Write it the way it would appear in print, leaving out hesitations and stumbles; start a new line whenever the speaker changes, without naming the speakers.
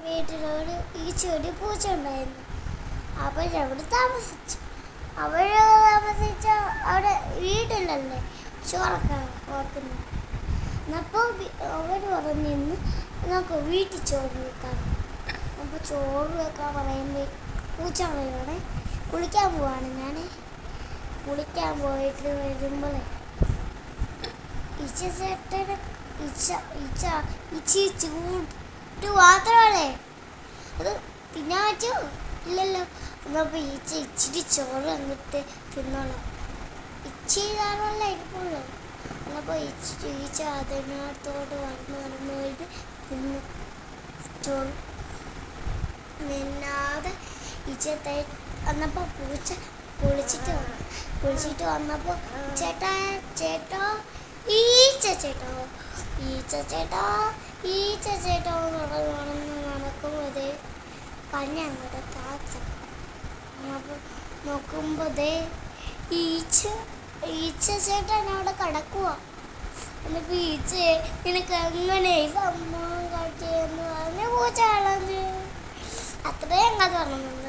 വീട്ടിലൊരു ഈച്ചയൊരു പൂച്ച ഉണ്ടായിരുന്നു. അവരവിടെ താമസിച്ചു. അവിടെ വീട്ടിലല്ലേ ചോറൊക്കെ വെക്കുന്നത്. അപ്പോൾ അവർ പറഞ്ഞിരുന്നു നമുക്ക് വീട്ടിൽ ചോറ് വെക്കാം. അപ്പോൾ ചോറ് വെക്കാൻ പറയുമ്പോൾ പൂച്ച പറയുവാണേ കുളിക്കാൻ പോവാണ്. ഞാൻ കുളിക്കാൻ പോയിട്ട് വരുമ്പോഴേ ഇച്ച ചൂട്ട് മാത്രമല്ലേ അത് തിന്നാൻ പറ്റോ? ഇല്ലല്ലോ. എന്നപ്പോൾ ഇച്ചിരി ചോറ് അങ്ങോട്ട് തിന്നോളാം. ഇച്ചിരി താറല്ല ഇരിക്കുള്ളൂ. എന്നപ്പോൾ ഈച്ച അതിനകത്തോട്ട് വളർന്നു പോയിട്ട് തിന്നു ചോറ് നിന്നാതെ ഈച്ച വന്നപ്പോൾ പൂച്ച കുളിച്ചിട്ട് വന്നപ്പോൾ ചേട്ടാ ഈച്ച ചേട്ടോ നടക്കുമ്പോൾ കഞ്ഞ അങ്ങോട്ട് താച്ച. അപ്പോൾ നോക്കുമ്പോൾ ഈച്ച ചേട്ടൻ അവിടെ കിടക്കുക. എന്നിപ്പോൾ ഈച്ചയെ നിനക്ക് എങ്ങനെ സംഭവം കാട്ടിയെന്ന് പറഞ്ഞ് പൂച്ച കളഞ്ഞ്. അത്രയും കഥ പറഞ്ഞു.